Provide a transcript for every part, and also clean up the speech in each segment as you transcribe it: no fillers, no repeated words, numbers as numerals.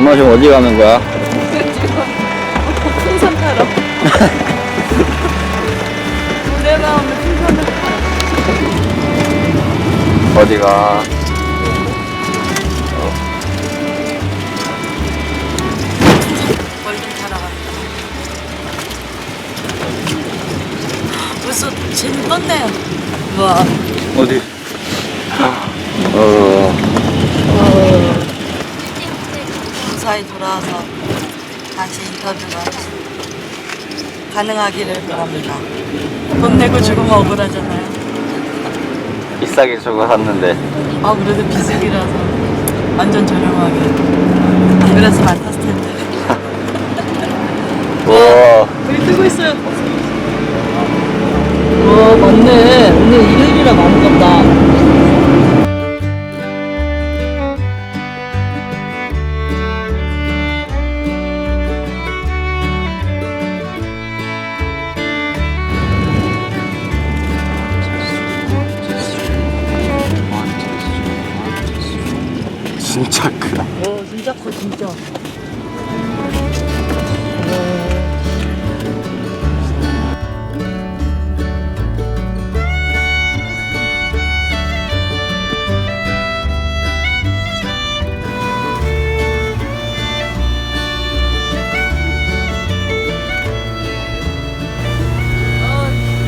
엄마 지금 어디 가는 거야? 풍선 타러. 노래 나오면 풍선을 타러. 어디가? 멀리 타러 갑니다. 벌써 재미 떴네요. 와. 어디? 무사히 돌아와서 다시 인터뷰가 가능하기를 바랍니다. 돈 내고 죽으면 억울하잖아요. 비싸게 주고 샀는데. 아, 그래도 비수기라서 완전 저렴하게. 안 그랬으면 안 탔을 텐데. 와. 여기 뜨고 있어요. 와, 맞네. 오늘 일요일이라 많은 건다. 진짜 크다. 진짜 커, 진짜.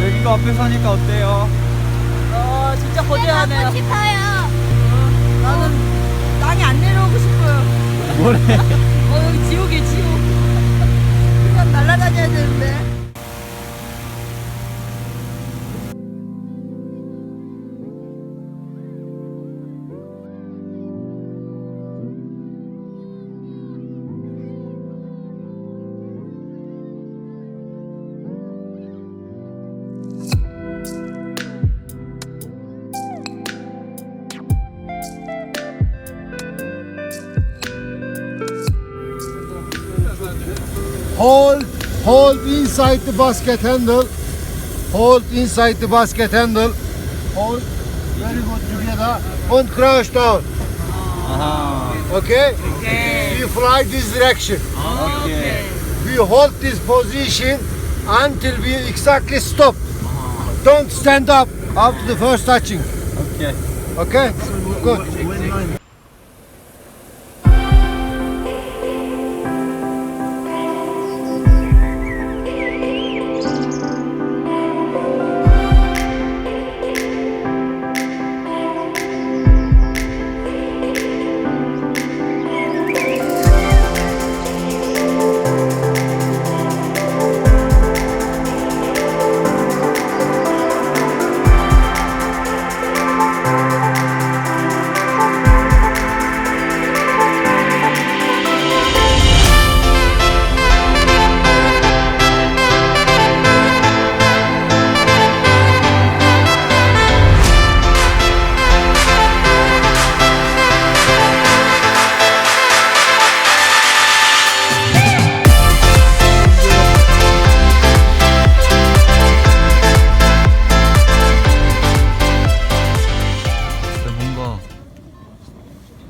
여기도 앞에 사니까 어때요? 진짜 거대하네요. 싶어요. 나는 땅에 안 내려오고 싶어요. 뭐래? 여기 지옥이에요, 지옥. 그냥 날아다녀야 되는데. Hold inside the basket handle. Hold inside the basket handle. Hold very good together. And crouch down. Okay? Okay. We fly this direction. Okay. We hold this position until we exactly stop. Don't stand up after the first touching. 오케이. Okay? Good.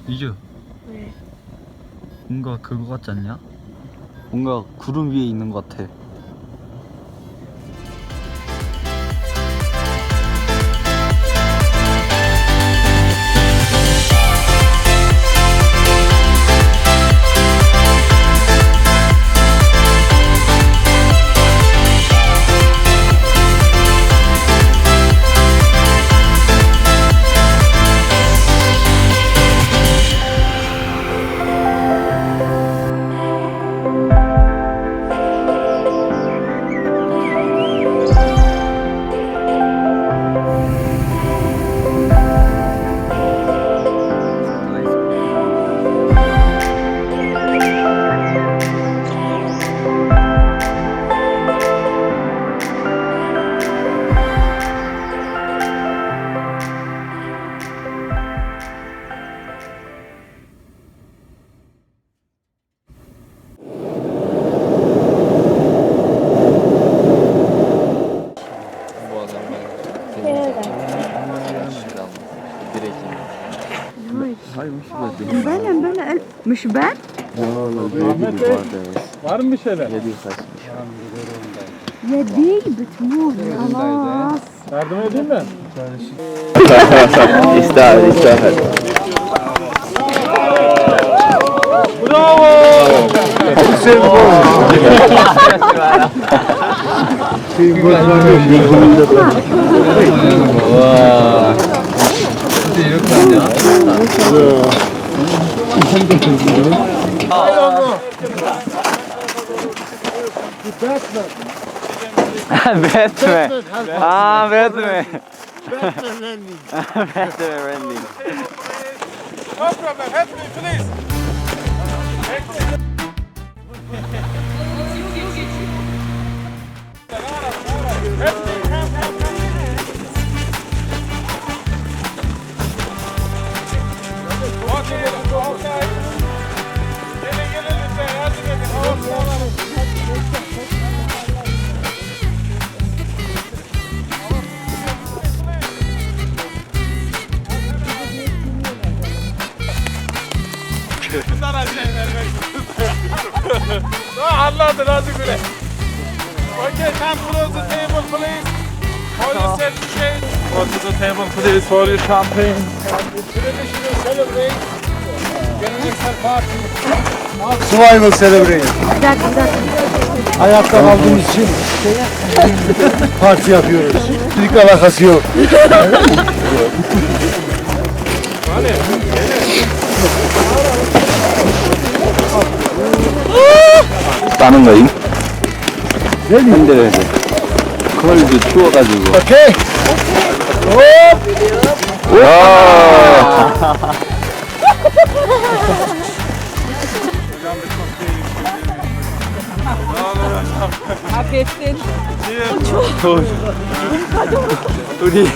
이주. 뭔가 그거 같지 않냐? 뭔가 구름 위에 있는 것 같아. مش بان Var mı bir şeyler? Ya değil bütün. Allah. Yardım edeyim mi? İstihar. Bravo! Batman. Ah, Batman. Batman landing. Batman rending. No problem, help me please. Gelin lütfen yardım edin. Bunlar anladın hadi güle. Okay, come close the table please. For your certificate. Go to the table please for your champagne. Traditional celebrate. Geleneksel parti. Survival celebrate. Hayatta kaldığımız için parti yapıyoruz. Hiç alakası yok. 따는 거임? 흔들어야지. 그걸도 추워가지고. 오케이. 와! Hak ettin. 우리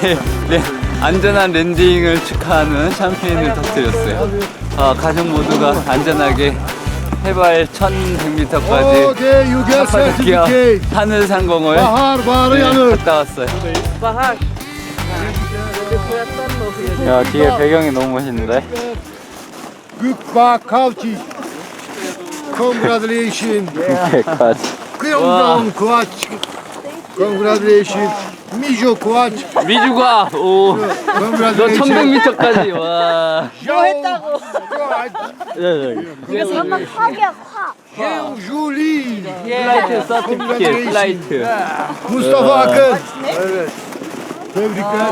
안전한 랜딩을 축하하는 샴페인을 터뜨렸어요. 가족 모두가 안전하게 해발 1100m까지 Okay, you get 카파도키아 certificate. 하늘 상공을 Bahar bağrı yanır. 갔다 왔어요. Bahar. Soyadlarını okuyacağım. 야, 뒤에 배경이 너무 멋있는데? Gükbağ Kavçi. Congratulations. 백화지. Kıyımdan Kuvaç. Congratulations. Mijo Kuvaç. 미주가! 오! 너 Congratulations. 1100m까지! 와! 뭐 했다고? 이거 설마 화기야 화. Julie. 플라이트 서티피켓, 플라이트. Mustafa Akın. Evet. Tebrikler.